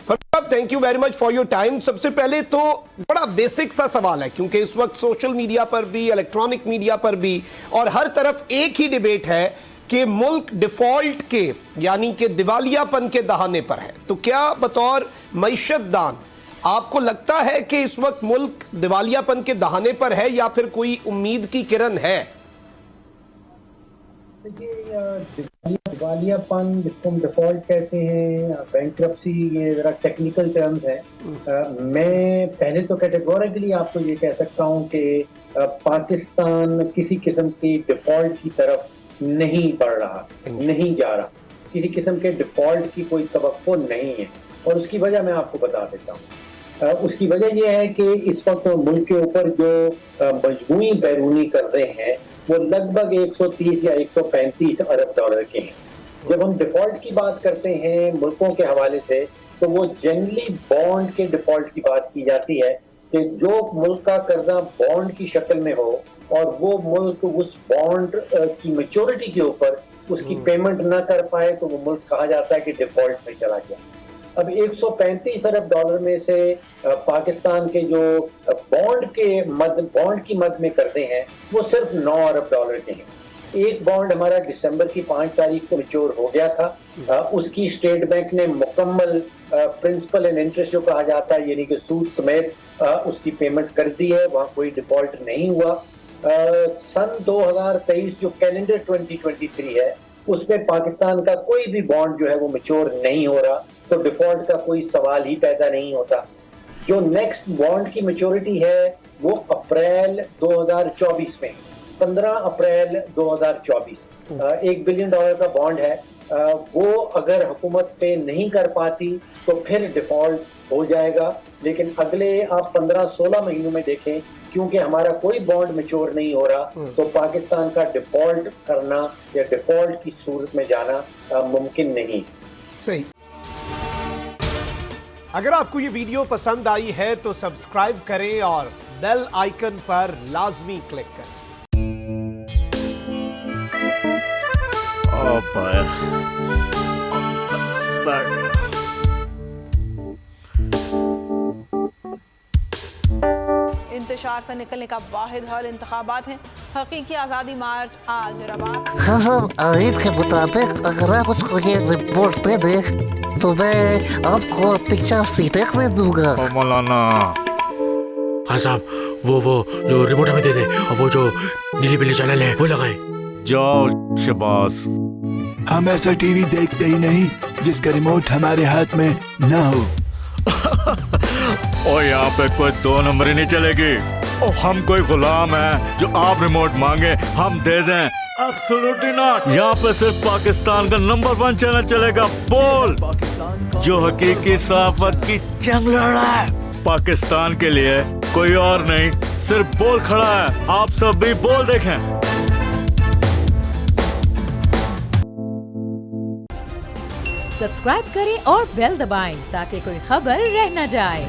Farhad, thank you very much for your time. सबसे पहले तो बड़ा बेसिक सा सवाल है, क्योंकि इस वक्त सोशल मीडिया पर भी, इलेक्ट्रॉनिक मीडिया पर भी और हर तरफ एक ही डिबेट है कि मुल्क डिफॉल्ट के यानी कि दिवालियापन के दहाने पर है। तो क्या बतौर मईशतदान आपको लगता है कि इस वक्त मुल्क दिवालियापन के दहाने पर है या फिर कोई उम्मीद की किरण है? दिवालियापन जिसको हम डिफॉल्ट कहते हैं, बैंक्रप्सी, ये जरा टेक्निकल टर्म्स है। मैं पहले तो कैटेगोरिकली आपको ये कह सकता हूँ कि पाकिस्तान किसी किस्म की डिफॉल्ट की तरफ नहीं बढ़ रहा, नहीं जा रहा, किसी किस्म के डिफॉल्ट की कोई तवक्को नहीं है। और उसकी वजह मैं आपको बता देता हूँ। उसकी वजह यह है कि इस वक्त मुल्क के ऊपर जो मजमूई बैरूनी कर्जे हैं वो लगभग 130 या 135 अरब डॉलर के हैं। जब हम डिफॉल्ट की बात करते हैं मुल्कों के हवाले से, तो वो जनरली बॉन्ड के डिफॉल्ट की बात की जाती है कि जो मुल्क का कर्जा बॉन्ड की शक्ल में हो और वो मुल्क उस बॉन्ड की मैच्योरिटी के ऊपर उसकी पेमेंट ना कर पाए, तो वो मुल्क कहा जाता है कि डिफॉल्ट में चला गया। अब 135 अरब डॉलर में से पाकिस्तान के जो बॉन्ड की मद में करते हैं वो सिर्फ 9 अरब डॉलर के हैं। एक बॉन्ड हमारा दिसंबर की 5 तारीख को मैच्योर हो गया था। उसकी स्टेट बैंक ने मुकम्मल प्रिंसिपल एंड इंटरेस्ट जो कहा जाता है यानी कि सूद समेत उसकी पेमेंट कर दी है, वहाँ कोई डिफॉल्ट नहीं हुआ। सन 2023 जो कैलेंडर 2023 है उसमें पाकिस्तान का कोई भी बॉन्ड जो है वो मैच्योर नहीं हो रहा, तो डिफॉल्ट का कोई सवाल ही पैदा नहीं होता। जो नेक्स्ट बॉन्ड की मैच्योरिटी है वो अप्रैल 2024 में, 15 अप्रैल 2024। $1 बिलियन का बॉन्ड है। वो अगर हुकूमत पे नहीं कर पाती तो फिर डिफॉल्ट हो जाएगा। लेकिन अगले आप 15-16 महीनों में देखें, क्योंकि हमारा कोई बॉन्ड मैच्योर नहीं हो रहा, तो पाकिस्तान का डिफॉल्ट करना या डिफॉल्ट की सूरत में जाना मुमकिन नहीं। सही। अगर आपको ये वीडियो पसंद आई है तो सब्सक्राइब करें और बेल आइकन पर लाजमी क्लिक करें। इंतशार से निकलने का वाहिद हल इंतखाबात हैं। हकीकी आज़ादी मार्च आज रवा। खबर आयद के मुताबिक अगर आप उसको ये रिपोर्ट दे दे तो मैं आपको अपनी 4 सीटें दे दूंगा। मौलाना खान साहब, वो जो रिमोट हमें दे दे और वो जो नीली पीली चैनल है वो लगाए। जाओ शबाज। हम ऐसा टीवी देखते ही नहीं जिसका रिमोट हमारे हाथ में ना हो। और यहाँ पे कोई 2 नंबर ही नहीं चलेगी। और हम कोई गुलाम है जो आप रिमोट मांगे हम दे दें? Absolutely not. यहाँ पे सिर्फ पाकिस्तान का नंबर 1 चैनल चलेगा, बोल, जो हकीकी सहाफत की जंग लड़ रहा है। पाकिस्तान के लिए कोई और नहीं, सिर्फ बोल खड़ा है। आप सब भी बोल देखें। सब्सक्राइब करें और बेल दबाएं ताकि कोई खबर रह न जाए।